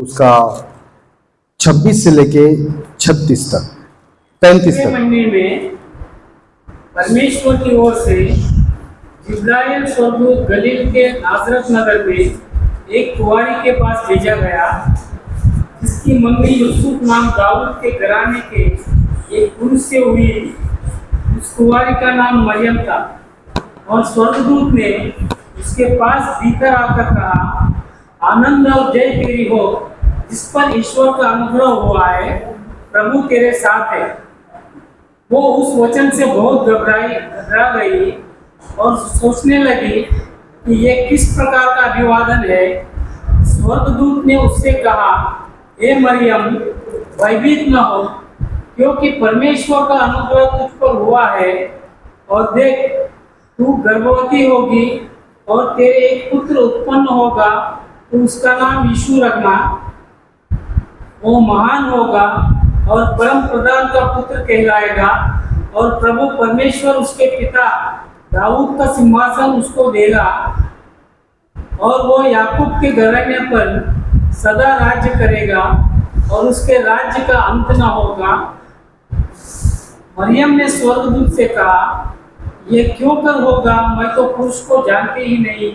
उसका 26 से लेके 36 तक 35 तक। महीने में परमेश्वर की ओर से जिब्राइल स्वर्गदूत गलील के नासरत नगर में एक कुंवारी के पास भेजा गया, जिसकी मम्मी यूसुफ नाम दाऊद के घराने के एक पुरुष से हुई। उस कुंवारी का नाम मरियम था। और स्वर्गदूत ने उसके पास भीतर आकर कहा, आनंद और जय तेरी हो, जिस पर ईश्वर का अनुग्रह हुआ है, प्रभु तेरे साथ है। वो उस वचन से बहुत घबरा गई और सोचने लगी कि ये किस प्रकार का अभिवादन है। स्वर्गदूत ने उससे कहा, हे मरियम, भयभीत न हो, क्योंकि परमेश्वर का अनुग्रह तुझ पर हुआ है। और देख, तू गर्भवती होगी और तेरे एक पुत्र उत्पन्न होगा, तो उसका नाम यीशु रखना। वो महान होगा और परम प्रधान का पुत्र कहलाएगा। और प्रभु परमेश्वर उसके पिता दाऊद का सिंहासन उसको देगा, और वो याकूब के घराने पर सदा राज्य करेगा, और उसके राज्य का अंत न होगा। मरियम ने स्वर्गदूत से कहा, ये क्यों कर होगा, मैं तो पुरुष को जानती ही नहीं।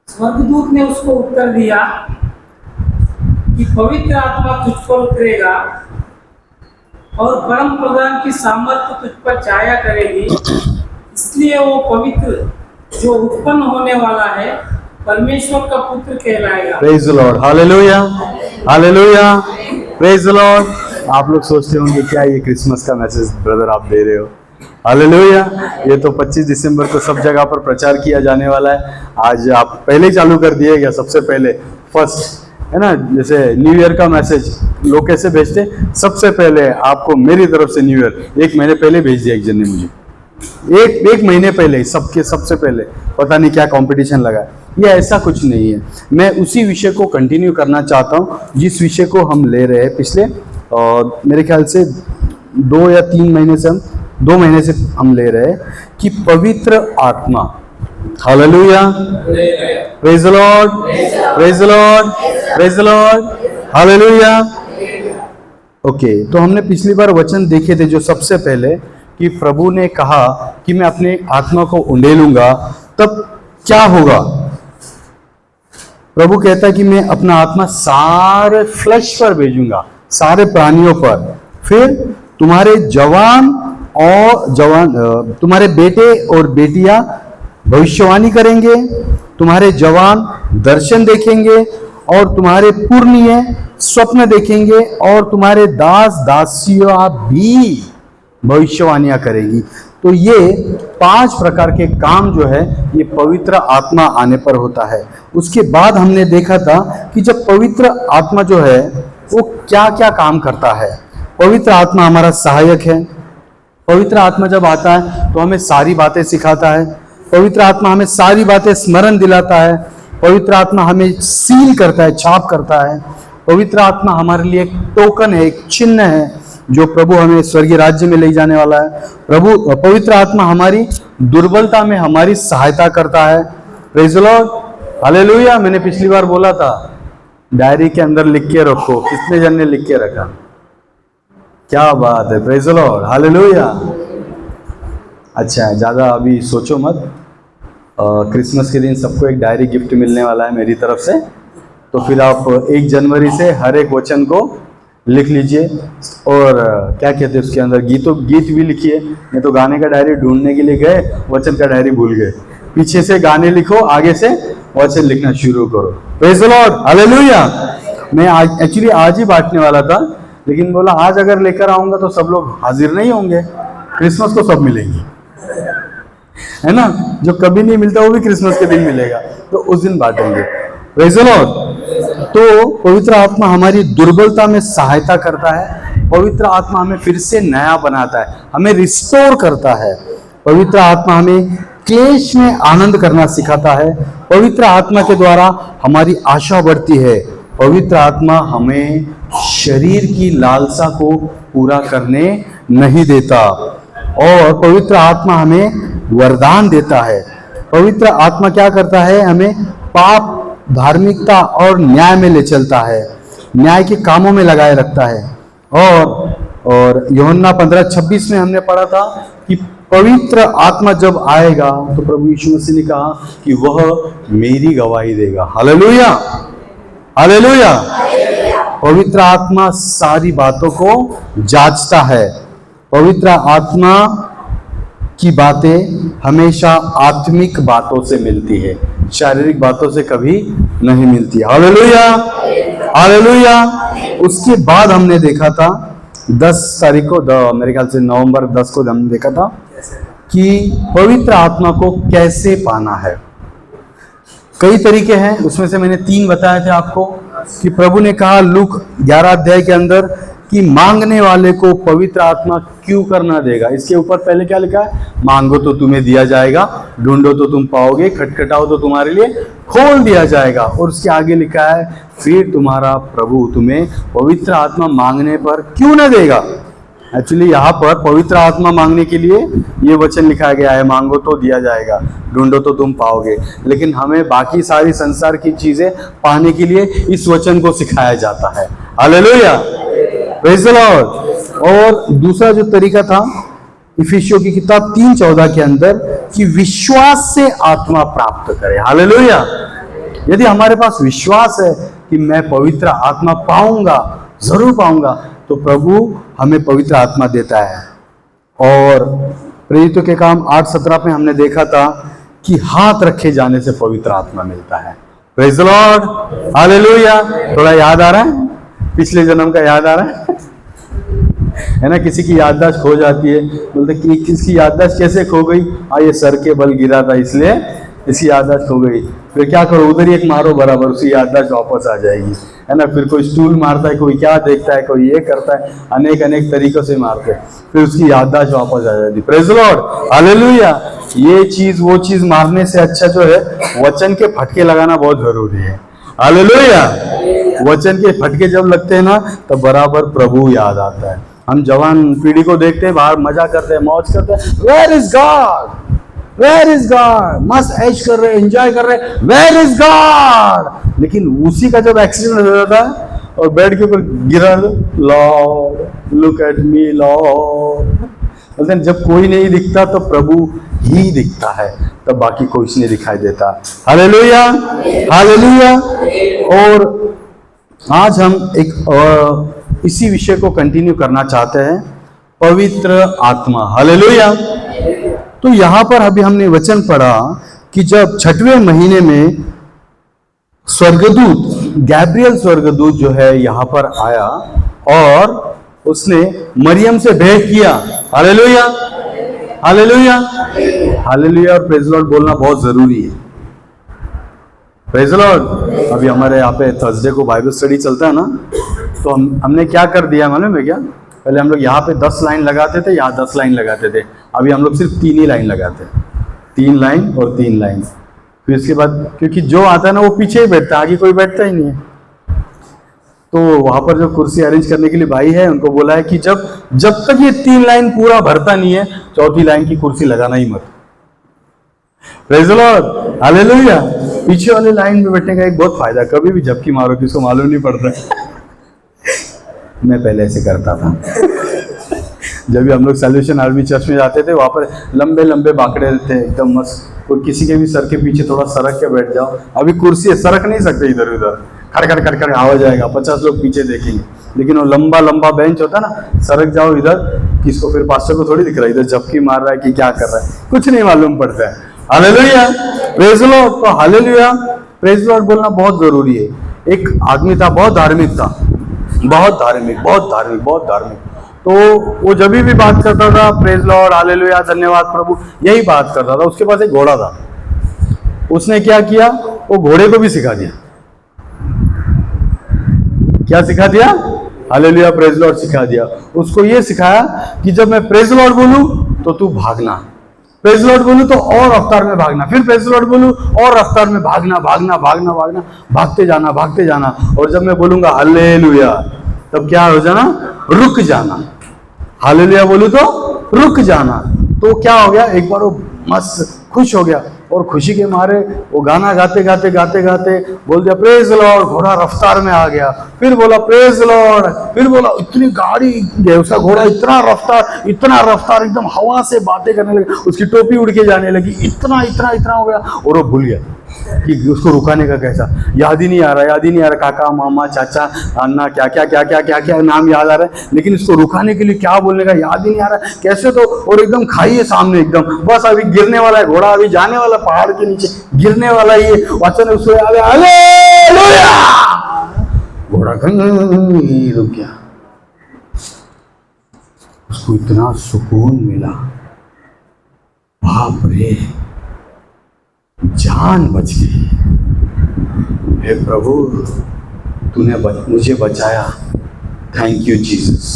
स्वर्गदूत ने उसको उत्तर दिया कि पवित्र आत्मा तुझ पर उतरेगा और परम प्रधान की सामर्थ्य तुझ पर छाया करेगी, इसलिए वो पवित्र जो उत्पन्न होने वाला है परमेश्वर का पुत्र कहलाएगा। Praise the Lord, hallelujah, hallelujah, praise the Lord. आप लोग सोचते होंगे क्या ये क्रिसमस का मैसेज ब्रदर आप दे रहे हो? हालेलुया। ये तो 25 दिसंबर को सब जगह पर प्रचार किया जाने वाला है। आज आप पहले ही चालू कर दिए क्या? सबसे पहले फर्स्ट है ना, जैसे न्यू ईयर का मैसेज लोग कैसे भेजते, सबसे पहले आपको मेरी तरफ से न्यू ईयर 1 महीने पहले भेज दिया एक जन ने मुझे, एक महीने पहले सबके सबसे पहले। पता नहीं क्या कंपटीशन लगा। ये ऐसा कुछ नहीं है। मैं उसी विषय को कंटिन्यू करना चाहता हूँ जिस विषय को हम ले रहे हैं पिछले मेरे ख्याल से 2 या 3 महीने से, हम 2 महीने से हम ले रहे हैं कि पवित्र आत्मा। Hallelujah, praise the Lord, praise the Lord, praise the Lord, hallelujah. Okay, तो हमने पिछली बार वचन देखे थे जो सबसे पहले कि प्रभु ने कहा कि मैं अपने आत्मा को उंडेलूंगा, तब क्या होगा? प्रभु कहता है कि मैं अपना आत्मा सारे फ्लैश पर भेजूंगा, सारे प्राणियों पर। फिर तुम्हारे तुम्हारे बेटे और बेटियां भविष्यवाणी करेंगे, तुम्हारे जवान दर्शन देखेंगे, और तुम्हारे पुरनिये स्वप्न देखेंगे, और तुम्हारे दास दासियां भी भविष्यवाणियां करेगी। तो ये 5 प्रकार के काम जो है ये पवित्र आत्मा आने पर होता है। उसके बाद हमने देखा था कि जब पवित्र आत्मा जो है वो क्या क्या काम करता है। पवित्र आत्मा हमारा सहायक है। पवित्र आत्मा जब आता है तो हमें सारी बातें सिखाता है। पवित्र आत्मा हमें सारी बातें स्मरण दिलाता है। पवित्र आत्मा हमें सील करता है, छाप करता है। पवित्र आत्मा हमारे लिए एक टोकन है, एक चिन्ह है जो प्रभु हमें स्वर्गीय राज्य में ले जाने वाला है। पवित्र आत्मा हमारी दुर्बलता में हमारी सहायता करता है। Praise the Lord, hallelujah. मैंने पिछली बार बोला था डायरी के अंदर लिख के रखो। कितने जन ने लिख के रखा? क्या बात है, प्रेज द लॉर्ड, हालेलुया। अच्छा, ज़्यादा अभी सोचो मत। क्रिसमस के दिन सबको एक डायरी गिफ्ट मिलने वाला है मेरी तरफ से। तो फिर आप 1 जनवरी से हर एक वचन को लिख लीजिए, और क्या कहते हैं उसके अंदर गीत भी लिखिए। नहीं तो गाने का डायरी ढूंढने के लिए गए, वचन का डायरी भूल गए। पीछे से गाने लिखो, आगे से वचन लिखना शुरू करो। Praise the Lord, hallelujah. मैं एक्चुअली आज ही बांटने वाला था, लेकिन बोला आज अगर लेकर आऊंगा तो सब लोग हाजिर नहीं होंगे। क्रिसमस को सब मिलेंगे, है ना। जो कभी नहीं मिलता वो भी क्रिसमस के दिन मिलेगा, तो उस दिन बांटेंगे। Praise the Lord. तो पवित्र आत्मा हमारी दुर्बलता में सहायता करता है। पवित्र आत्मा हमें फिर से नया बनाता है, हमें रिस्टोर करता है। पवित्र आत्मा हमें क्लेश में आनंद करना सिखाता है। पवित्र आत्मा के द्वारा हमारी आशा बढ़ती है। पवित्र आत्मा हमें शरीर की लालसा को पूरा करने नहीं देता, और पवित्र आत्मा हमें वरदान देता है। पवित्र आत्मा क्या करता है? हमें पाप धार्मिकता और न्याय में ले चलता है, न्याय के कामों में लगाए रखता है। और यूहन्ना 15:26 में हमने पढ़ा था कि पवित्र आत्मा जब आएगा तो प्रभु यीशु मसीह ने कहा कि वह मेरी गवाही देगा। Hallelujah, hallelujah. पवित्र आत्मा सारी बातों को जांचता है। पवित्र आत्मा की बातें हमेशा आत्मिक बातों से मिलती है, शारीरिक बातों से कभी नहीं मिलती। Hallelujah, hallelujah. उसके बाद हमने देखा था 10 तारीख को, मेरे ख्याल से नवंबर 10 को हमने देखा था कि पवित्र आत्मा को कैसे पाना है। कई तरीके हैं, उसमें से मैंने 3 बताए थे आपको कि प्रभु ने कहा लूक 11 अध्याय के अंदर कि मांगने वाले को पवित्र आत्मा क्यों करना देगा। इसके ऊपर पहले क्या लिखा है? मांगो तो तुम्हें दिया जाएगा, ढूंढो तो तुम पाओगे, खटखटाओ तो तुम्हारे लिए खोल दिया जाएगा। और उसके आगे लिखा है फिर तुम्हारा प्रभु तुम्हें पवित्र आत्मा मांगने पर क्यों न देगा। एक्चुअली यहाँ पर पवित्र आत्मा मांगने के लिए ये वचन लिखा गया है, मांगो तो दिया जाएगा, ढूंढो तो तुम पाओगे। लेकिन हमें बाकी सारी संसार की चीजें पाने के लिए इस वचन को सिखाया जाता है। Hallelujah, praise the Lord. और दूसरा जो तरीका था इफिसियों की किताब 3:14 के अंदर कि विश्वास से आत्मा प्राप्त करे। हालेलुया। यदि हमारे पास विश्वास है कि मैं पवित्र आत्मा पाऊंगा, जरूर पाऊंगा, तो प्रभु हमें पवित्र आत्मा देता है। और प्रेरितों के काम 8:17 में हमने देखा था कि हाथ रखे जाने से पवित्र आत्मा मिलता है। Praise the Lord, hallelujah. थोड़ा याद आ रहा है? पिछले जन्म का याद आ रहा है ना? किसी की याददाश्त खो जाती है, बोलते कि किसकी याददाश्त कैसे खो गई? ये सर के बल गिरा था इसलिए इसकी याददाश्त खो गई। फिर क्या करो, उधर ही एक मारो बराबर, उसकी याददाश्त वापस आ जाएगी, है ना? फिर कोई स्टूल मारता है, कोई क्या देखता है, कोई ये करता है, अनेक अनेक तरीकों से मारते हैं, फिर उसकी याददाश्त वापस आ जाती है। Praise the Lord, hallelujah. ये चीज वो चीज मारने से अच्छा जो है वचन के फटके लगाना बहुत जरूरी है। हालेलुया। वचन के फटके जब लगते हैं ना तब बराबर प्रभु याद आता है। हम जवान पीढ़ी को देखते हैं, बाहर मजा करते हैं, मौज करते हैं, where is God, where is God, मस्त ऐश कर रहे, एंजॉय कर रहे, वेयर इज गॉड। लेकिन उसी का जब एक्सीडेंट हो जाता है और बेड के ऊपर गिरा, Lord look at me Lord, लेकिन जब कोई नहीं दिखता तो प्रभु ही दिखता है, तब बाकी कुछ नहीं दिखाई देता। Hallelujah, hallelujah. और आज हम एक इसी विषय को कंटिन्यू करना चाहते हैं, पवित्र आत्मा। हालेलुया। तो यहां पर अभी हमने वचन पढ़ा कि जब 6वें महीने में स्वर्गदूत गैब्रियल स्वर्गदूत जो है यहां पर आया और उसने मरियम से भेंट किया। Hallelujah, hallelujah, hallelujah. और प्रेज़ द लॉर्ड बोलना बहुत जरूरी है। Praise the Lord. अभी हमारे यहाँ पे थर्सडे को बाइबल स्टडी चलता है ना, तो हमने क्या कर दिया मालूम है क्या? पहले हम लोग यहाँ पे 10 लाइन लगाते थे, यहाँ 10 लाइन लगाते थे। अभी हम लोग सिर्फ 3 ही लाइन लगाते हैं, 3 लाइन और 3 लाइन। फिर इसके बाद क्योंकि जो आता है ना वो पीछे ही बैठता है, आगे कोई बैठता ही नहीं है। तो वहां पर जो कुर्सी अरेंज करने के लिए भाई है, उनको बोला है कि जब तक ये 3 लाइन पूरा भरता नहीं है, 4थी लाइन की कुर्सी लगाना ही मत। Praise the Lord, hallelujah. पीछे वाले लाइन में बैठने का एक बहुत फायदा, कभी भी झपकी मारो किसको मालूम नहीं पड़ता। मैं पहले ऐसे करता था जब भी हम लोग सॉल्यूशन आर्मी चर्च में जाते थे, वहां पर लंबे लंबे बाकड़े थे एकदम मस्त, और किसी के भी सर के पीछे थोड़ा सरक के बैठ जाओ। अभी कुर्सी है, सरक नहीं सकते इधर उधर, खड़खड़ खड़खड़ आवाज आएगा, 50 लोग पीछे देखेंगे। लेकिन वो लंबा लंबा बेंच होता ना, सरक जाओ इधर, किसको फिर पास्टर को थोड़ी दिख रहा है इधर झपकी मार रहा है कि क्या कर रहा है, कुछ नहीं मालूम पड़ता है। Hallelujah, praise the Lord. तो हालेलुया, प्रेज़ द लॉर्ड बोलना बहुत जरूरी है। एक आदमी था, बहुत धार्मिक था, बहुत धार्मिक, बहुत धार्मिक, बहुत धार्मिक। तो वो जब भी बात करता था, प्रेज़ लॉर्ड, हालेलुया, धन्यवाद प्रभु, यही बात करता था। उसके पास एक घोड़ा था, उसने क्या किया, वो घोड़े को भी सिखा दिया। क्या सिखा दिया? हालेलुया, प्रेज़ लॉर्ड सिखा दिया। उसको ये सिखाया कि जब मैं प्रेज़ लॉर्ड बोलूं तो तू भागना, प्रेज़ लॉर्ड बोलूं तो और रफ्तार में भागना, फिर प्रेज़ लॉर्ड बोलूं और रफ्तार में भागना, भागना, भागना, भागना, भागते जाना, भागते जाना। और जब मैं बोलूंगा हालेलुया, तब क्या हो जाना? रुक जाना। हालेलुया बोलूं तो रुक जाना। तो क्या हो गया, एक बार वो मस्त खुश हो गया और खुशी के मारे वो गाना गाते गाते गाते गाते बोल दिया प्रेज लॉर्ड, घोड़ा रफ्तार में आ गया। फिर बोला प्रेज लॉर्ड, फिर बोला इतनी गाड़ी उसका घोड़ा इतना रफ्तार एकदम हवा से बातें करने लगे, उसकी टोपी उड़ के जाने लगी, इतना इतना इतना हो गया। और वो भूल गया कि उसको रुकाने का कैसा, याद ही नहीं आ रहा। काका मामा चाचा अन्ना क्या क्या क्या क्या क्या क्या नाम याद आ रहा है, लेकिन इसको रुकाने के लिए क्या बोलने का याद ही नहीं आ रहा है कैसे। तो और एकदम खाई है सामने, एकदम बस अभी गिरने वाला है घोड़ा, अभी जाने वाला पहाड़ के नीचे गिरने वाला ही है। अचानक उसको हालेलुया, घोड़ा रुक गया। उसको इतना सुकून मिला, बाप रे जान बच गई। हे प्रभु तूने मुझे बचाया, thank you Jesus,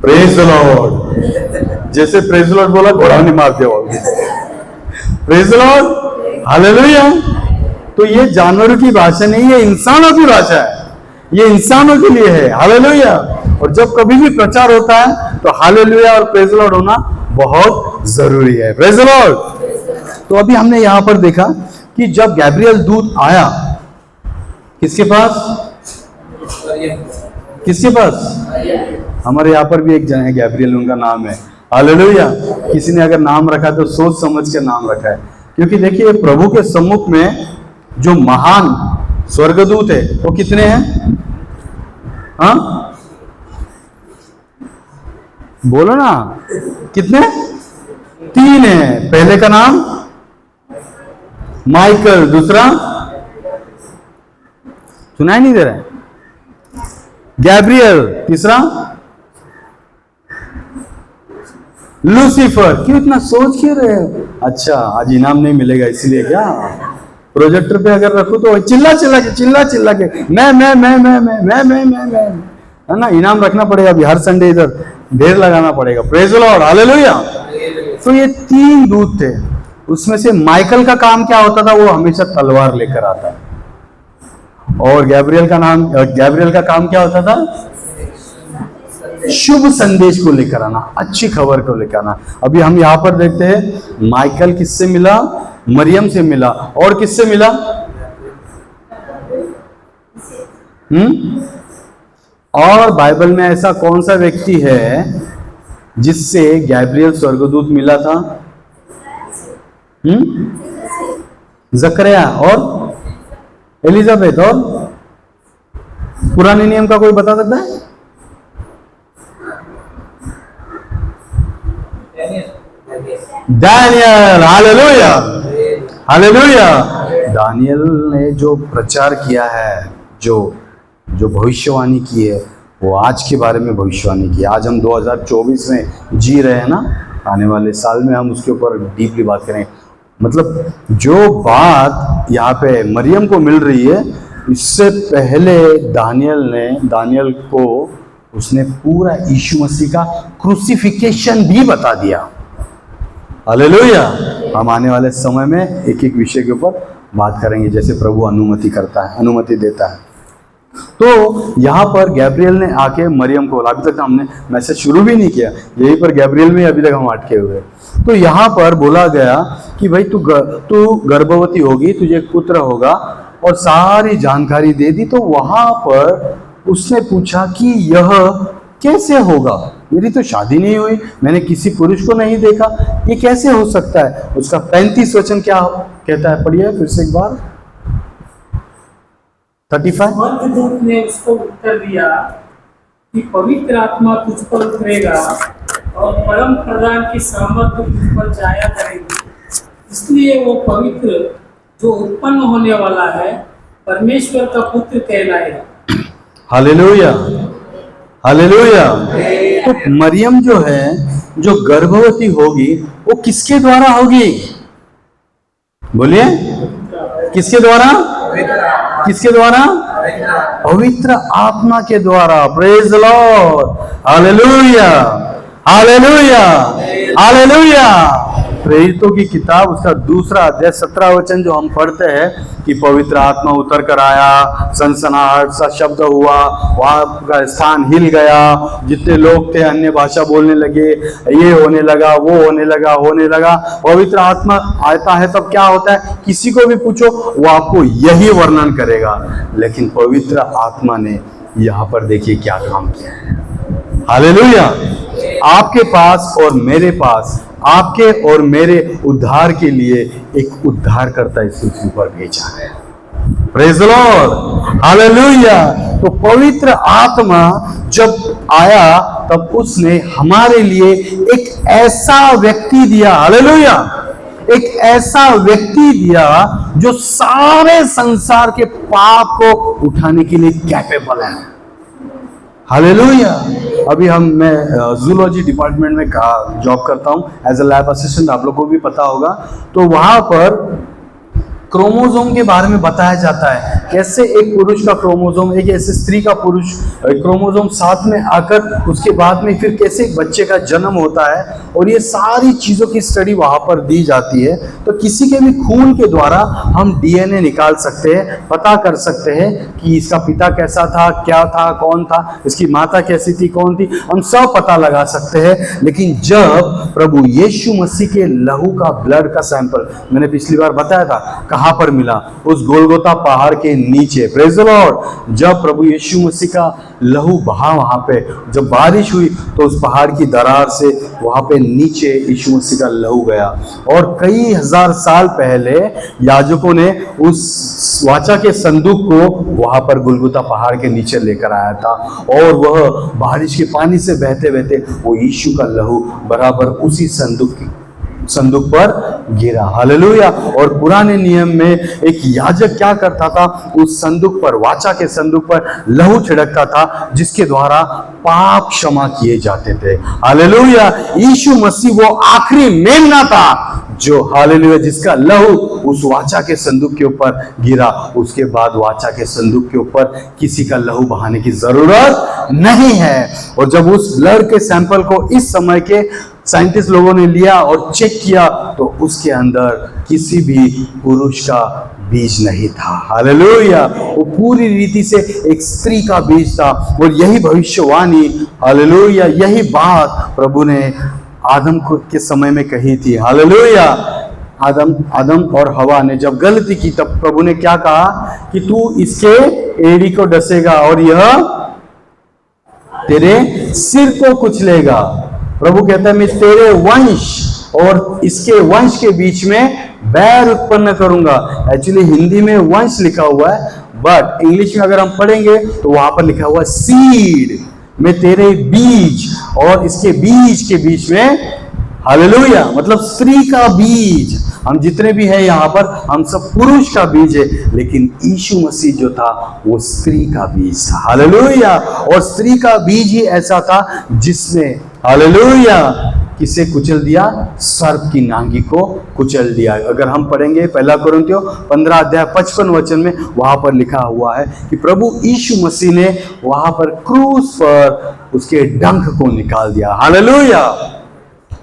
praise the Lord. जैसे प्रेज द लॉर्ड बोला घोड़ा ने मार दिया, प्रेज द लॉर्ड, हालेलुया। तो ये जानवरों की भाषा नहीं है, इंसानों की भाषा है, ये इंसानों के लिए है, हालेलुया। और जब कभी भी प्रचार होता है तो हालेलुया और प्रेज द लॉर्ड होना बहुत जरूरी है, प्रेज द लॉर्ड। तो अभी हमने यहां पर देखा कि जब गैब्रियल दूत आया किसके पास, किसके पास, हमारे यहाँ पर भी एक जन है गैब्रियल, उनका नाम है, हालेलुया। किसी ने अगर नाम रखा तो सोच समझ के नाम रखा है, क्योंकि देखिए प्रभु के सम्मुख में जो महान स्वर्गदूत है वो कितने हैं, हाँ बोलो ना, कितने, 3 है। पहले का नाम माइकल, दूसरा सुनाई नहीं दे रहा है, गैब्रियल, तीसरा लूसीफर। क्यों इतना सोच क्यों रहे हो? अच्छा आज इनाम नहीं मिलेगा इसलिए क्या? प्रोजेक्टर पे अगर रखूं तो चिल्ला चिल्ला के मैं है ना, इनाम रखना पड़ेगा अभी हर संडे, इधर ढेर लगाना पड़ेगा, प्रेज द लॉर्ड, हालेलुया। तो ये 3 दूत थे, उसमें से माइकल का काम क्या होता था, वो हमेशा तलवार लेकर आता है। और गैब्रियल का काम क्या होता था, शुभ संदेश को लेकर आना, अच्छी खबर को लेकर आना। अभी हम यहां पर देखते हैं माइकल किससे मिला, मरियम से मिला, और किससे मिला, और बाइबल में ऐसा कौन सा व्यक्ति है जिससे गैब्रियल स्वर्गदूत मिला था, जकरिया और एलिजाबेथ। और पुराने नियम का कोई बता सकता है, दानियल, हालेलुया हालेलुया। दानियल ने जो प्रचार किया है, जो भविष्यवाणी की है, वो आज के बारे में भविष्यवाणी की है। आज हम 2024 में जी रहे हैं ना, आने वाले साल में हम उसके ऊपर डीपली बात करें। मतलब जो बात यहाँ पे मरियम को मिल रही है, इससे पहले दानियल को उसने पूरा यीशु मसीह का क्रूसिफिकेशन भी बता दिया, हालेलुया। हम आने वाले समय में एक एक विषय के ऊपर बात करेंगे जैसे प्रभु अनुमति देता है। तो यहाँ पर गैब्रियल ने आके मरियम को, अभी तक हमने मैसेज शुरू भी नहीं किया, यहीं पर गैब्रियल में अभी तक हम अटके हुए। तो यहाँ पर बोला गया कि भाई तू गर्भवती होगी, तुझे एक पुत्र होगा, और सारी जानकारी दे दी। तो वहां पर उसने पूछा कि यह कैसे होगा, मेरी तो शादी नहीं हुई, मैंने किसी पुरुष को नहीं देखा, ये कैसे हो सकता है। उसका 35 वचन क्या कहता है, पढ़िए फिर से एक बार, 35। स्वर्गदूत ने उसको उत्तर दिया कि पवित्र आत्मा तुझ पर उतरेगा और परम प्रधान की सामर्थ्य तुझ पर छाया करेगी, इसलिए वो पवित्र जो उत्पन्न होने वाला है परमेश्वर का पुत्र कहलाएगा। Hallelujah hallelujah. तो मरियम जो है, जो गर्भवती होगी, वो किसके द्वारा होगी, बोलिए किसके द्वारा, किसके द्वारा, पवित्र आत्मा के द्वारा, praise the Lord, hallelujah hallelujah hallelujah, प्रेरितों की किताब उसका 2 अध्याय 17 वचन जो हम पढ़ते हैं कि पवित्र आत्मा उतर कर आया, सनसनाहट सा शब्द हुआ, वहां का स्थान हिल गया, जितने लोग थे अन्य भाषा बोलने लगे, ये होने लगा, वो होने लगा। पवित्र आत्मा आता है तब क्या होता है, किसी को भी पूछो वो आपको यही वर्णन करेगा। लेकिन पवित्र आत्मा ने यहाँ पर देखिए क्या काम किया है। हालेलुया। आपके पास और मेरे पास, आपके और मेरे उद्धार के लिए एक उद्धारकर्ता इस पृथ्वी पर भेजा है। Praise the Lord, hallelujah. तो पवित्र आत्मा जब आया तब उसने हमारे लिए एक ऐसा व्यक्ति दिया, हालेलुया, एक ऐसा व्यक्ति दिया जो सारे संसार के पाप को उठाने के लिए कैपेबल है। हालेलुया। अभी मैं जूलॉजी डिपार्टमेंट में जॉब करता हूँ एज अ लैब असिस्टेंट, आप लोग को भी पता होगा। तो वहां पर क्रोमोसोम के बारे में बताया जाता है, कैसे एक पुरुष का क्रोमोसोम, एक ऐसे स्त्री का पुरुष क्रोमोसोम साथ में आकर उसके बाद में फिर कैसे एक बच्चे का जन्म होता है, और ये सारी चीजों की स्टडी वहां पर दी जाती है। तो किसी के भी खून के द्वारा हम डीएनए निकाल सकते हैं, पता कर सकते हैं कि इसका पिता कैसा था, क्या था, कौन था, इसकी माता कैसी थी, कौन थी, हम सब पता लगा सकते हैं। लेकिन जब प्रभु यीशु मसीह के लहू का, ब्लड का सैंपल, मैंने पिछली बार बताया था कहां पर मिला, उस गोलगोता पहाड़ के नीचे। Praise the Lord. जब प्रभु यीशु मसीह का लहू बहा वहां पे, जब बारिश हुई तो उस पहाड़ की दरार से वहां पे नीचे यीशु मसीह का लहू गया। और कई हजार साल पहले याजकों ने उस वाचा के संदूक को वहां पर गोलगोता पहाड़ के नीचे लेकर आया था, और वह बारिश के पानी से बहते बहते वो यीशु का लहू बराबर उसी संदूक पर गिरा। हालेलुया। और पुराने नियम में एक याजक क्या करता था, उस संदूक पर, वाचा के संदूक पर लहू छिड़कता था, जिसके द्वारा पाप क्षमा किए जाते थे। हालेलुया। यीशु मसीह वो आखिरी मेमना था जो, हालेलुया, जिसका लहू उस वाचा के संदूक के ऊपर गिरा। उसके बाद वाचा के संदूक के ऊपर किसी का लहू बहाने की जरूरत नहीं है। और जब उस ब्लड के सैंपल को इस समय के साइंटिस्ट लोगों ने लिया और चेक किया तो उसके अंदर किसी भी पुरुष का बीज नहीं था। हालेलुया। वो पूरी रीति से एक स्त्री का बीज था। और यही भविष्यवाणी, हालेलुया, यही बात प्रभु ने आदम के समय में कही थी। हालेलुया। आदम और हवा ने जब गलती की तब प्रभु ने क्या कहा कि तू इसके एड़ी को डसेगा और यह तेरे सिर को कुचलेगा। प्रभु कहता है मैं तेरे वंश और इसके वंश के बीच में बैर उत्पन्न करूंगा। एक्चुअली हिंदी में वंश लिखा हुआ है, बट इंग्लिश में अगर हम पढ़ेंगे तो वहां पर लिखा हुआ है सीड। मैं तेरे बीज और इसके बीज के बीच में, हालेलुया, मतलब स्त्री का बीज। हम जितने भी हैं यहाँ पर, हम सब पुरुष का बीज है, लेकिन यीशु मसीह जो था वो स्त्री का बीज था। हालेलुया। और स्त्री का बीज ही ऐसा था जिसने, हालेलुया, किसे कुचल दिया, सर्प की नांगी को कुचल दिया। अगर हम पढ़ेंगे 1 कोरिन्थियों 15 अध्याय 55 वचन में, वहां पर लिखा हुआ है कि प्रभु यीशु मसीह ने वहां पर क्रूस पर उसके डंक को निकाल दिया। Hallelujah.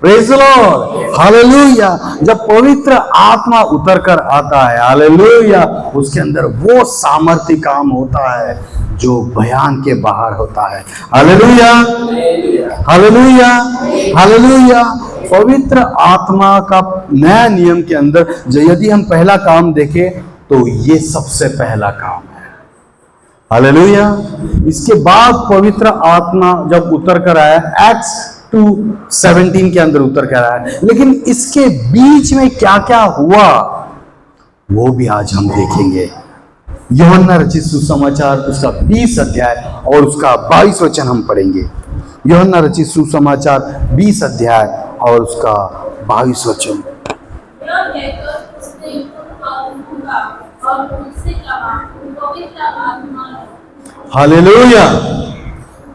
Praise the Lord. Hallelujah. जब पवित्र आत्मा उतर कर आता है, हालेलुया, उसके अंदर वो सामर्थ्य काम होता है जो बयान के बाहर होता है। Hallelujah, hallelujah, hallelujah. पवित्र आत्मा का नया नियम के अंदर यदि हम पहला काम देखें तो ये सबसे पहला काम है। हालेलुया। इसके बाद पवित्र आत्मा जब उतर कर आया, एक्ट्स 2:17 के अंदर उतर कर आया, लेकिन इसके बीच में क्या क्या हुआ वो भी आज हम देखेंगे। यूहन्ना रचित सुसमाचार उसका 20 अध्याय और उसका 22 वचन हम पढ़ेंगे। यूहन्ना रचित सुसमाचार 20 अध्याय और उसका 22 वचन। हालेलुया।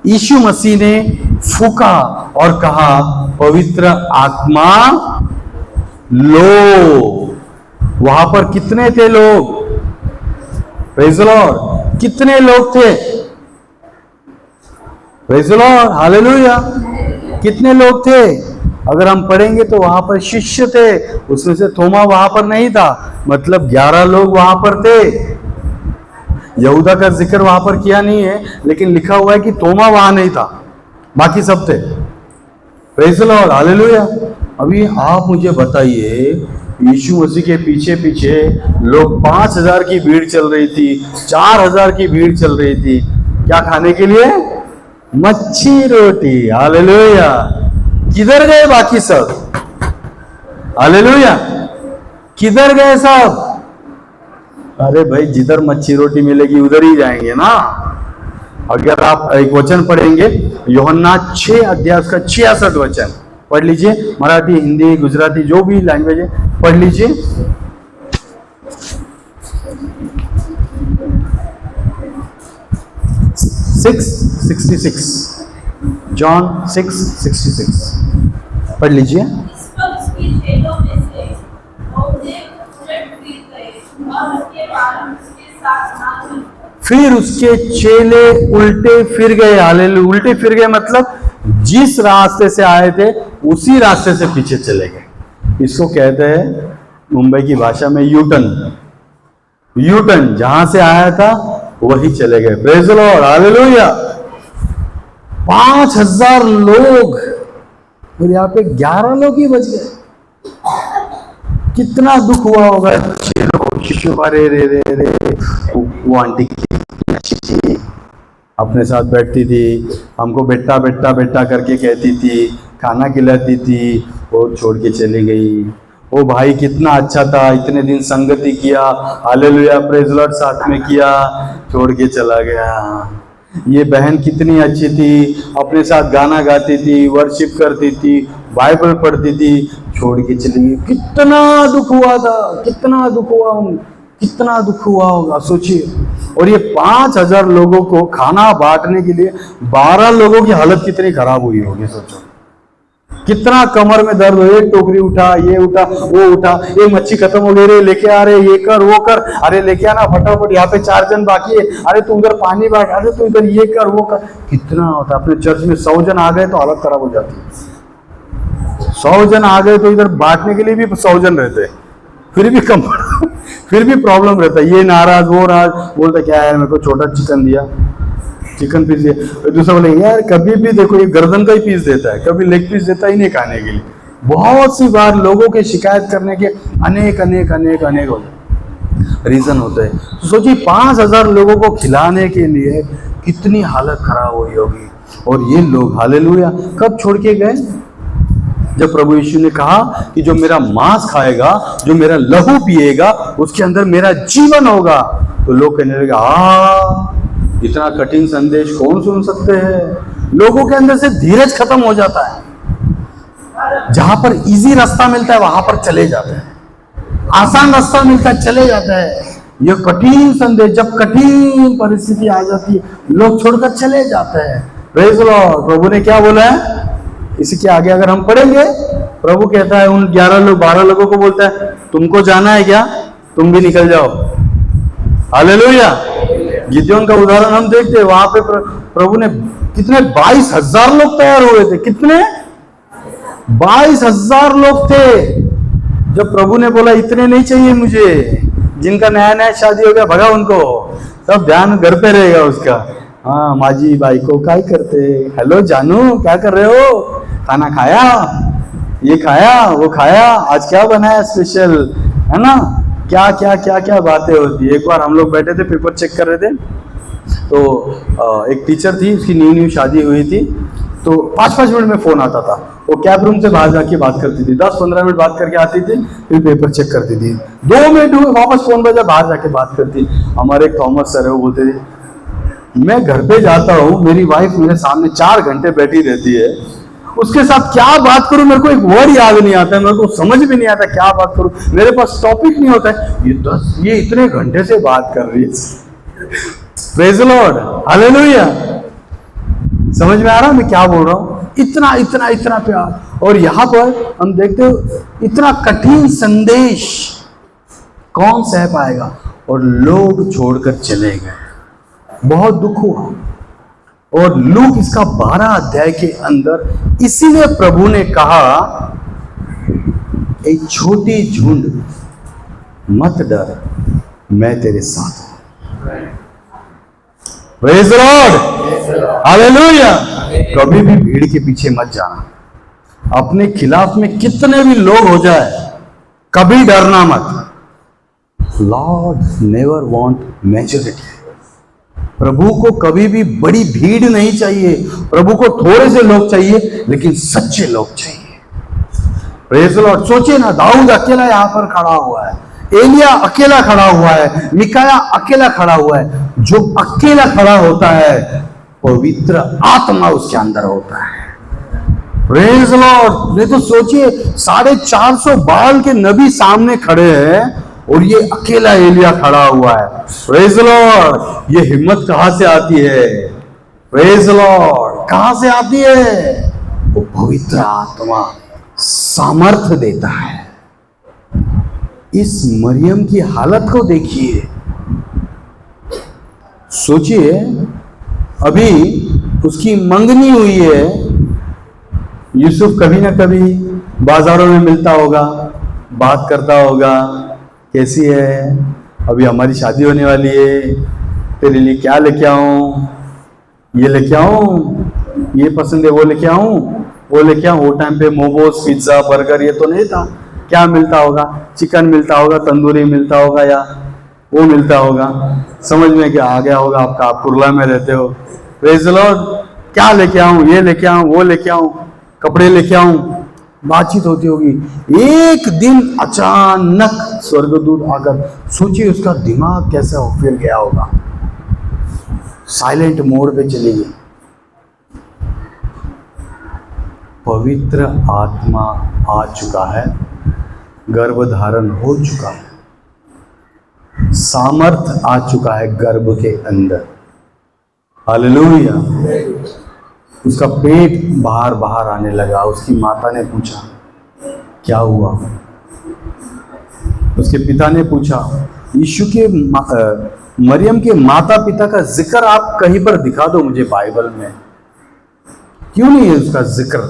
यीशु मसीह ने फूका और कहा पवित्र आत्मा लो। वहां पर कितने थे लोग? Praise the Lord. कितने लोग थे? Praise the Lord. हालेलुया। कितने लोग थे? अगर हम पढ़ेंगे तो वहां पर शिष्य थे, उसमें से थोमा वहां पर नहीं था, मतलब 11 लोग वहां पर थे। यहूदा का जिक्र वहां पर किया नहीं है, लेकिन लिखा हुआ है कि थोमा वहां नहीं था, बाकी सब थे। Praise the Lord, hallelujah. अभी आप मुझे बताइए, यीशु मसीह के पीछे पीछे लोग 5000 की भीड़ चल रही थी, 4000 की भीड़ चल रही थी, क्या खाने के लिए? मच्छी रोटी। हालेलुया। किधर गए बाकी सब? हालेलुया। किधर गए सब? अरे भाई, जिधर मच्छी रोटी मिलेगी उधर ही जाएंगे ना। अगर आप एक वचन पढ़ेंगे, यूहन्ना 6 अध्याय का 66 वचन पढ़ लीजिए, मराठी, हिंदी, गुजराती, जो भी लैंग्वेज है पढ़ लीजिए। 6:66, जॉन 6:66 पढ़ लीजिए। फिर उसके चेले उल्टे फिर गए। हालेलुया। उल्टे फिर गए मतलब जिस रास्ते से आए थे उसी रास्ते से पीछे चले गए। इसको कहते हैं मुंबई की भाषा में यूटर्न। यूटर्न, जहां से आया था वही चले गए। Praise the Lord, hallelujah. 5000 लोग और यहाँ पे 11 लोग ही बच गए। कितना दुख हुआ होगा शिशु। रे रे रे रे, वो आंटी कितनी अच्छी थी, अपने साथ बैठती थी, हमको बेटा बेटा बेटा करके कहती थी, खाना खिलाती थी, वो छोड़ के चली गई। वो भाई कितना अच्छा था, इतने दिन संगति किया, हालेलुया, प्रेज़ द लॉर्ड, साथ में किया, छोड़ के चला गया। ये बहन कितनी अच्छी थी, अपने साथ गाना गाती थी, वर्शिप करती थी, बाइबल पढ़ती थी, छोड़ के चली गई। कितना दुख हुआ था, कितना दुख हुआ, कितना दुख हुआ होगा, सोचिए। और ये 5000 लोगों को खाना बांटने के लिए 12 लोगों की हालत कितनी खराब हुई होगी, सोचो। कितना कमर में दर्द हो, ये टोकरी उठा, ये उठा, वो उठा, ये मच्छी खत्म हो गई रे, लेके आ रहे, ये कर वो कर, अरे लेके आना फटाफट, यहाँ पे 4 जन बाकी है, अरे तू उधर पानी बांट, अरे तू इधर ये कर वो कर। कितना होता। अपने चर्च में 100 जन आ गए तो हालत खराब हो जाती है। 100 जन आ गए तो इधर बांटने के लिए भी 100 जन रहते, फिर भी कम फिर भी प्रॉब्लम रहता है। ये नाराज, वो नाराज, बोलता क्या यार मेरे को छोटा चिकन दिया, चिकन पीस दिया। दूसरा बोले यार कभी भी देखो ये गर्दन का ही पीस देता है, कभी लेग पीस देता ही नहीं खाने के लिए। बहुत सी बार लोगों के शिकायत करने के अनेक अनेक अनेक अनेक रीजन होते हैं। तो सोचिए 5000 लोगों को खिलाने के लिए कितनी हालत खराब हुई होगी। और ये लोग, हालेलुया, कब छोड़ के गए? जब प्रभु यीशु ने कहा कि जो मेरा मांस खाएगा, जो मेरा लहू पिएगा, उसके अंदर मेरा जीवन होगा। तो लोग कहने लगे इतना कठिन संदेश कौन सुन सकते हैं? लोगों के अंदर से धीरज खत्म हो जाता है। जहां पर इजी रास्ता मिलता है वहां पर चले जाते हैं, आसान रास्ता मिलता है चले जाता है। ये कठिन संदेश, जब कठिन परिस्थिति आ जाती है लोग छोड़कर चले जाते हैं। Praise the Lord. प्रभु ने क्या बोला है? इसी के आगे अगर हम पढ़ेंगे, प्रभु कहता है उन 12 लोगों को बोलता है, तुमको जाना है क्या? तुम भी निकल जाओ। हालेलुया। गिदोन का उदाहरण हम देखते हैं, वहां पे प्रभु ने कितने 22,000 लोग तैयार हुए थे। कितने? 22,000 लोग थे। जब प्रभु ने बोला इतने नहीं चाहिए मुझे, जिनका नया नया शादी हो गया भगा उनको, सब ध्यान घर पे रहेगा उसका। हाँ माजी भाई को क्या करते, हेलो जानू क्या कर रहे हो, खाना खाया, ये खाया, वो खाया, आज क्या बनाया स्पेशल, है ना? क्या क्या क्या क्या बातें होती है। एक बार हम लोग बैठे थे, पेपर चेक कर रहे थे, तो एक टीचर थी, उसकी न्यू शादी हुई थी, तो 5-5 मिनट में फोन आता था। वो कैब रूम से बाहर जाके बात करती थी, 10-15 मिनट बात करके आती थी, फिर पेपर चेक करती थी, 2 मिनट हुए वापस फोन बजा, बाहर जाके बात करती। हमारे एक थॉमस सर है, वो बोलते थे मैं घर पे जाता हूँ, मेरी वाइफ मेरे सामने 4 घंटे बैठी रहती है, उसके साथ क्या बात करूं, मेरे को एक वर्ड याद नहीं आता है, मेरे को समझ भी नहीं आता क्या बात करूं, मेरे पास टॉपिक नहीं होता है। ये इतने घंटे से बात कर रही है। Praise the Lord, hallelujah. समझ में आ रहा मैं क्या बोल रहा हूं? इतना इतना इतना प्यार। और यहां पर हम देखते हो इतना कठिन संदेश कौन सह पाएगा, और लोग छोड़कर चले गए। बहुत दुख हुआ। और लूक इसका 12 अध्याय के अंदर इसीलिए प्रभु ने कहा, एक छोटी झुंड मत डर, मैं तेरे साथ हूं। Praise the Lord, hallelujah. कभी भी भीड़ के पीछे मत जाना। अपने खिलाफ में कितने भी लोग हो जाए, कभी डरना मत। Lord never want majority. प्रभु को कभी भी बड़ी भीड़ नहीं चाहिए, प्रभु को थोड़े से लोग चाहिए, लेकिन सच्चे लोग चाहिए। Praise the Lord. सोचिए ना, दाऊद अकेला यहां पर खड़ा हुआ है, एलिया अकेला खड़ा हुआ है, मिकाया अकेला खड़ा हुआ है। जो अकेला खड़ा होता है, पवित्र आत्मा उसके अंदर होता है। Praise the Lord. नहीं तो सोचिए, 450 बाल के नबी सामने खड़े हैं और ये अकेला एलिया खड़ा हुआ है। Praise the Lord. ये हिम्मत कहां से आती है? Praise the Lord. कहां से आती है? वो पवित्र आत्मा सामर्थ्य देता है। इस मरियम की हालत को देखिए, सोचिए, अभी उसकी मंगनी हुई है। यूसुफ कभी ना कभी बाजारों में मिलता होगा, बात करता होगा, कैसी है, अभी हमारी शादी होने वाली है, तेरे लिए क्या लेके आऊं, ये लेके आऊं, ये पसंद है वो लेके आऊं, वो लेके आऊं। वो टाइम पे मोमोज, पिज्जा, बर्गर ये तो नहीं था। क्या मिलता होगा? चिकन मिलता होगा, तंदूरी मिलता होगा, या वो मिलता होगा। समझ में क्या आ गया होगा आपका, आप कुरला में रहते हो। Praise the Lord. क्या लेके आऊं, ये लेके आऊं, वो लेके आऊं, कपड़े लेके आऊं, बातचीत होती होगी। एक दिन अचानक स्वर्गदूत आकर, सोचिए उसका दिमाग कैसा फिर गया होगा, साइलेंट मोड पे चली गई। पवित्र आत्मा आ चुका है, गर्भधारण हो चुका है, सामर्थ आ चुका है गर्भ के अंदर। हालेलुया। उसका पेट बाहर बाहर आने लगा। उसकी माता ने पूछा, क्या हुआ? उसके पिता ने पूछा। यीशु के मरियम के माता पिता का जिक्र आप कहीं पर दिखा दो मुझे बाइबल में, क्यों नहीं है उसका जिक्र?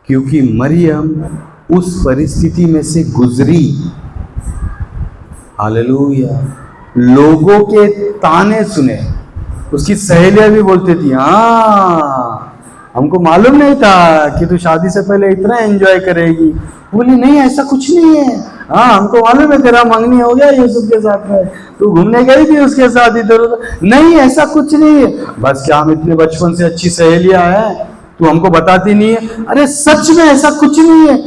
क्योंकि मरियम उस परिस्थिति में से गुजरी। हालेलुया। लोगों के ताने सुने। उसकी सहेलियां भी बोलती थी, हाँ हमको मालूम नहीं था कि तू शादी से पहले इतना एंजॉय करेगी। बोली, नहीं ऐसा कुछ नहीं है, हाँ हमको मालूम है तेरा मंगनी हो गया यूसुफ के साथ में, तू घूमने गई थी उसके साथ इधर उधर। नहीं ऐसा कुछ नहीं है, बस क्या हम इतने बचपन से अच्छी सहेलियां हैं, तू हमको बताती नहीं है। अरे सच में ऐसा कुछ नहीं है।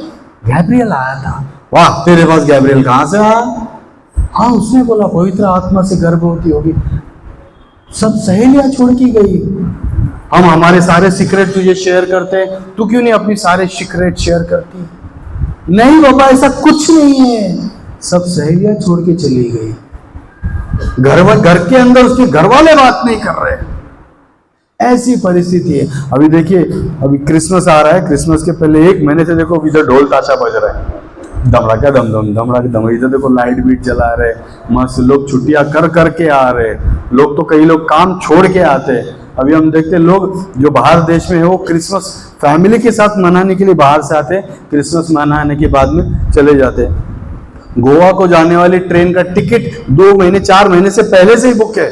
गैब्रियल आया था। वाह, तेरे पास गैब्रियल कहां से आया? हाँ उसने बोला पवित्र आत्मा से गर्भवती होगी। सब सहेलियां छोड़ की गई। हम हमारे सारे सीक्रेट तुझे शेयर करते हैं, तू क्यों नहीं अपनी सारे सीक्रेट शेयर करती? नहीं बाबा ऐसा कुछ नहीं है। सब सहेलियां छोड़ के चली गई। घर के अंदर उसके घर वाले बात नहीं कर रहे। ऐसी परिस्थिति है। अभी देखिए, अभी क्रिसमस आ रहा है। क्रिसमस के पहले 1 महीने से देखो इधर ढोल ताशा बज रहा है, धमड़ा दम दम धमड़ा दम। इधर देखो लाइट बीट जला रहे, मस्त लोग छुट्टियां कर करके आ रहे। लोग तो कई लोग काम छोड़ के आते हैं। अभी हम देखते हैं लोग जो बाहर देश में है वो क्रिसमस फैमिली के साथ मनाने के लिए बाहर से आते हैं, क्रिसमस मनाने के बाद में चले जाते हैं। गोवा को जाने वाली ट्रेन का टिकट 2 महीने 4 महीने से पहले से ही बुक है।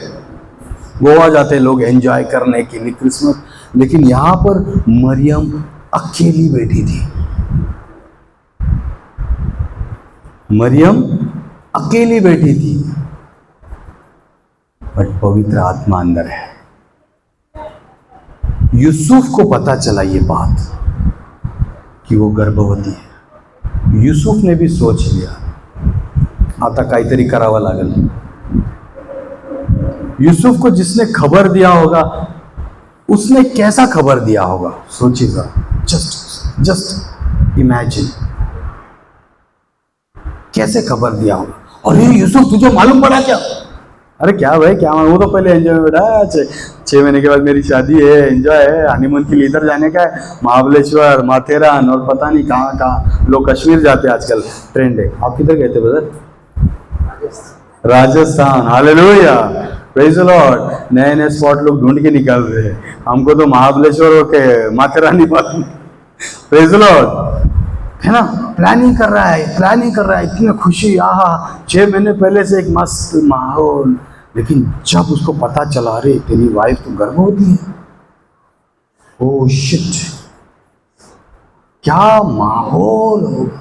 गोवा जाते हैं लोग एंजॉय करने के लिए क्रिसमस। लेकिन यहां पर मरियम अकेली बैठी थी। मरियम अकेली बैठी थी, बट पवित्र आत्मा अंदर है। यूसुफ को पता चला ये बात कि वो गर्भवती है। यूसुफ ने भी सोच लिया आता काहीतरी करावं लागेल। यूसुफ को जिसने खबर दिया होगा उसने कैसा खबर दिया होगा, सोचिएगा। जस्ट इमेजिन कैसे खबर दिया होगा। और ये यूसुफ तुझे मालूम पड़ा क्या? अरे क्या भाई क्या, वो तो पहले एंजॉय में बैठा। 6 महीने के बाद मेरी शादी है, एंजॉय है, हनीमून के लिए इधर जाने का है, महाबलेश्वर, माथेरान और पता नहीं कहाँ कहाँ। लोग कश्मीर जाते हैं आजकल, ट्रेंड है। आप किधर गए थे brother? Rajasthan. Hallelujah, praise the Lord. नए नए स्पॉट लोग ढूंढ के निकाल रहे हैं, हमको तो महाबलेश्वर के माता रानी मालूम। प्रेज द लॉर्ड, है ना। प्लानिंग कर रहा है, इतनी खुशी, आहा 6 महीने पहले से एक मस्त माहौल। लेकिन जब उसको पता चला, अरे तेरी वाइफ तो गर्भवती है, ओह शिट, क्या माहौल होगा,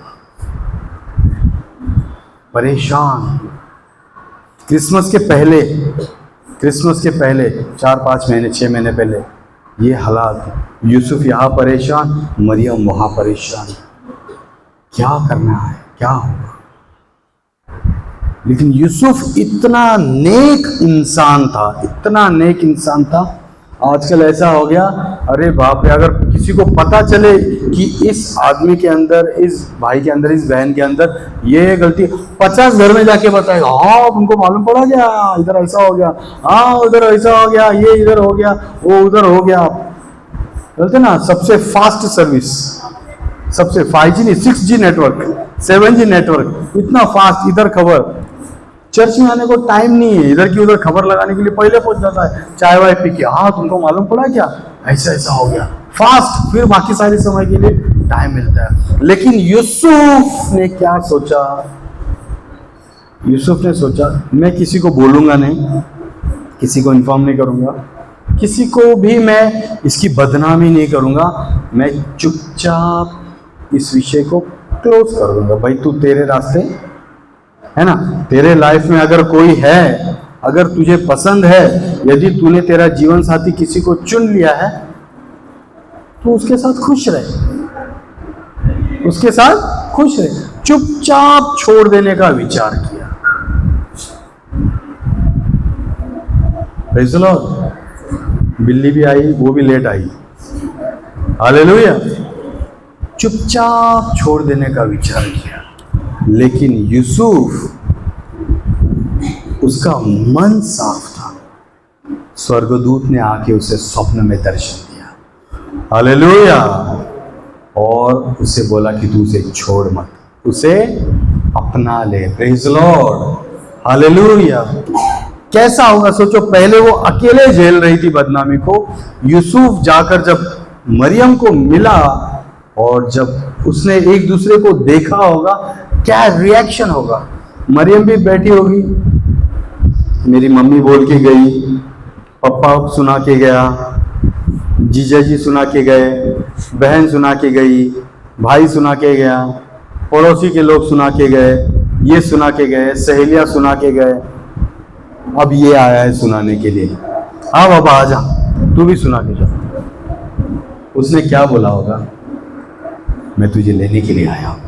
परेशान। क्रिसमस के पहले 4-5 महीने 6 महीने पहले ये हालात, यूसुफ यहाँ परेशान, मरियम वहाँ परेशान, क्या करना है, क्या होगा। लेकिन यूसुफ इतना नेक इंसान था। आजकल ऐसा हो गया, अरे बाप रे, अगर किसी को पता चले कि इस आदमी के अंदर, इस भाई के अंदर, इस बहन के अंदर ये गलती, 50 घर में जाके बताएगा, हाँ तुमको मालूम पड़ा क्या, इधर ऐसा हो गया, हाँ उधर ऐसा हो गया, ये इधर हो गया, वो उधर हो गया। बोलते ना, सबसे फास्ट सर्विस, सबसे 5G नहीं, 6G नेटवर्क, 7G नेटवर्क, इतना फास्ट। इधर खबर, चर्च में आने को टाइम नहीं है, इधर की उधर खबर लगाने के लिए पहले पहुंच जाता है, चाय वाय पी के, हाँ तुमको मालूम पड़ा क्या, ऐसा हो गया, फास्ट। फिर बाकी सारे समय के लिए टाइम मिलता है। लेकिन यूसुफ ने क्या सोचा, यूसुफ ने सोचा, मैं किसी को बोलूंगा नहीं, किसी को इन्फॉर्म नहीं करूंगा, किसी को भी मैं इसकी बदनामी नहीं करूंगा, मैं चुपचाप इस विषय को क्लोज कर दूंगा। भाई तू तेरे रास्ते, है ना, तेरे लाइफ में अगर कोई है, अगर तुझे पसंद है, यदि तूने तेरा जीवन साथी किसी को चुन लिया है, तो उसके साथ खुश रहे, उसके साथ खुश रहे। चुपचाप छोड़ देने का विचार किया। Praise the Lord. बिल्ली भी आई, वो भी लेट आई, हालेलुया। चुपचाप छोड़ देने का विचार किया। लेकिन यूसुफ, उसका मन साफ था। स्वर्गदूत ने आके उसे स्वप्न में दर्शन दिया, हालेलुया, और उसे बोला कि तू उसे छोड़ मत, उसे अपना ले। Praise the Lord, hallelujah. कैसा होगा सोचो, पहले वो अकेले झेल रही थी बदनामी को, यूसुफ जाकर जब मरियम को मिला और जब उसने एक दूसरे को देखा होगा, क्या रिएक्शन होगा। मरियम भी बैठी होगी, मेरी मम्मी बोल के गई, पापा सुना के गया, जीजा जी सुना के गए, बहन सुना के गई, भाई सुना के गया, पड़ोसी के लोग सुना के गए, ये सुना के गए, सहेलियां सुना के गए, अब ये आया है सुनाने के लिए, हाँ बाबा आजा, तू भी सुना के जा। उसने क्या बोला होगा, मैं तुझे लेने के लिए आया हूं,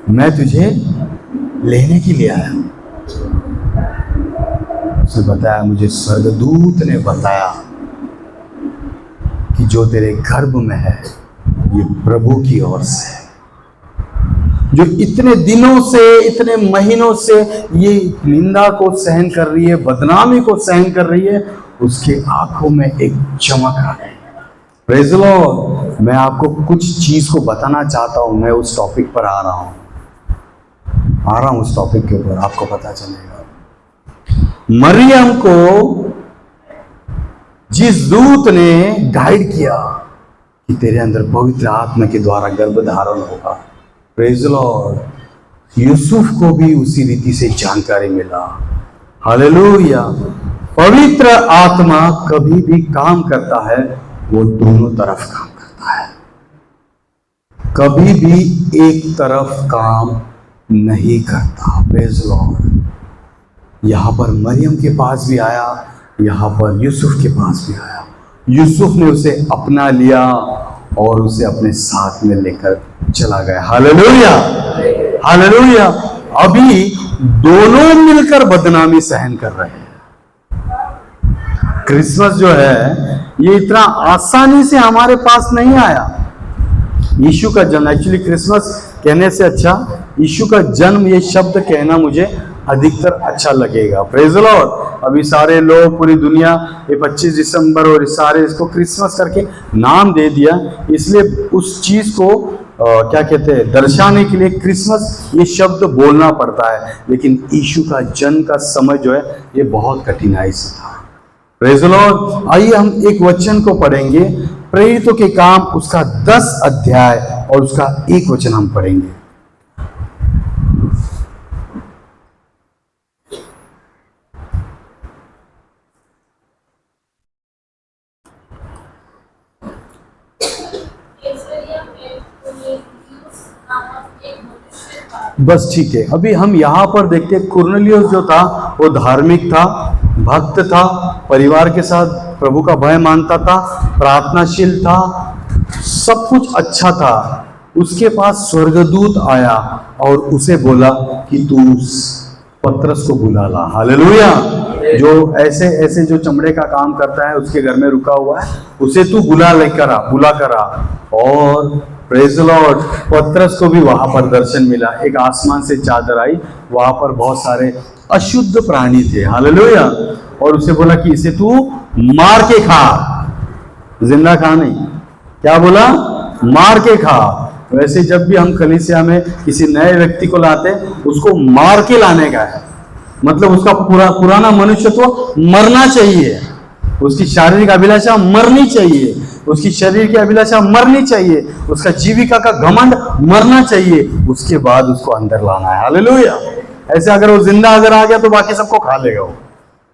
मैं तुझे लेने के लिए आया हूं। उसने बताया, मुझे स्वर्गदूत ने बताया कि जो तेरे गर्भ में है ये प्रभु की ओर से है। जो इतने दिनों से, इतने महीनों से ये निंदा को सहन कर रही है, बदनामी को सहन कर रही है, उसके आंखों में एक चमक आ गई। Praise the Lord. मैं आपको कुछ चीज को बताना चाहता हूं, मैं उस टॉपिक पर आ रहा हूं उस टॉपिक के ऊपर, आपको पता चलेगा। मरियम को जिस दूत ने गाइड किया कि तेरे अंदर पवित्र आत्मा के द्वारा गर्भधारण होगा, प्रेज़ द लॉर्ड, यूसुफ को भी उसी रीति से जानकारी मिला, हालेलुया। पवित्र आत्मा कभी भी काम करता है, वो दोनों तरफ काम करता है, कभी भी एक तरफ काम नहीं करता। Praise the Lord. यहाँ पर मरियम के पास भी आया, यहाँ पर यूसुफ के पास भी आया। यूसुफ ने उसे अपना लिया और उसे अपने साथ में लेकर चला गया, हालेलुया, हालेलुया। अभी दोनों मिलकर बदनामी सहन कर रहे हैं। क्रिसमस जो है ये इतना आसानी से हमारे पास नहीं आया। यीशु का जन्म, एक्चुअली क्रिसमस कहने से अच्छा यीशु का जन्म ये शब्द कहना मुझे अधिकतर अच्छा लगेगा। Praise the Lord. अभी सारे लोग, पूरी दुनिया ये 25 दिसंबर और सारे इसको क्रिसमस करके नाम दे दिया, इसलिए उस चीज को क्या कहते हैं, दर्शाने के लिए क्रिसमस ये शब्द बोलना पड़ता है, लेकिन यीशु का जन्म का समय जो है ये बहुत कठिनाई से था। Praise the Lord. आइए हम एक वचन को पढ़ेंगे, प्रेरितों के काम उसका 10 अध्याय और उसका 1 वचन हम पढ़ेंगे। बस ठीक है, अभी हम यहाँ पर देखते हैं कुरनेलियुस जो था वो धार्मिक था, भक्त था, परिवार के साथ प्रभु का भय मानता था, प्रार्थनाशील था, सब कुछ अच्छा था। उसके पास स्वर्गदूत आया और उसे बोला कि तू पतरस को बुला ला। हालेलुया। जो ऐसे जो चमड़े का काम करता है उसके घर में रुका हुआ है, उसे तू बुला कर आ। और प्रेज़ द लॉर्ड, पतरस को भी वहां पर दर्शन मिला। एक आसमान से चादर आई, वहां पर बहुत सारे अशुद्ध प्राणी थे। हालेलुया। और उसे बोला कि इसे तू मार के खा, जिंदा खा नहीं। क्या बोला? मार के खा। वैसे जब भी हम कलीसिया में किसी नए व्यक्ति को लाते, उसको मार के लाने का है, मतलब उसका पुराना मनुष्यत्व मरना चाहिए, उसकी शारीरिक अभिलाषा मरनी चाहिए, उसकी शरीर की अभिलाषा मरनी चाहिए, उसका जीविका का घमंड मरना चाहिए, उसके बाद उसको अंदर लाना है। हालेलुया। ऐसे अगर वो जिंदा अगर आ गया तो बाकी सबको खा लेगा वो।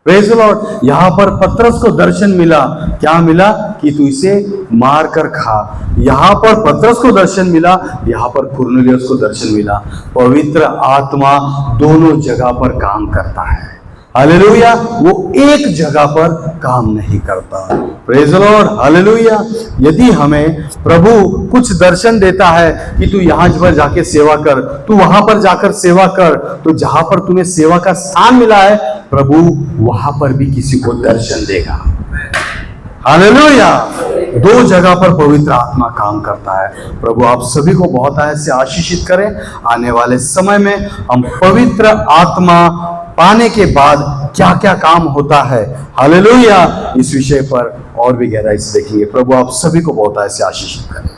Praise the Lord. यहाँ पर पतरस को दर्शन मिला, क्या मिला? कि तू इसे मार कर खा। यहाँ पर पतरस को दर्शन मिला, यहाँ पर कुरनेलियुस को दर्शन मिला। पवित्र आत्मा दोनों जगह पर काम करता है। हालेलुया। वो एक जगह पर काम नहीं करता। Praise the Lord. हालेलुया। यदि हमें प्रभु कुछ दर्शन देता है कि तू यहाँ पर जाके सेवा कर, तू वहां पर जाकर सेवा कर, तो जहां पर तुम्हें सेवा का स्थान मिला है, प्रभु वहां पर भी किसी को दर्शन देगा। हालेलुया। 2 जगह पर पवित्र आत्मा काम करता है। प्रभु आप सभी को बहुत ऐसे आशीषित करें। आने वाले समय में हम पवित्र आत्मा पाने के बाद क्या क्या काम होता है, हालेलुया, इस विषय पर और भी गहराई से देखेंगे। प्रभु आप सभी को बहुत ऐसे आशीषित करें।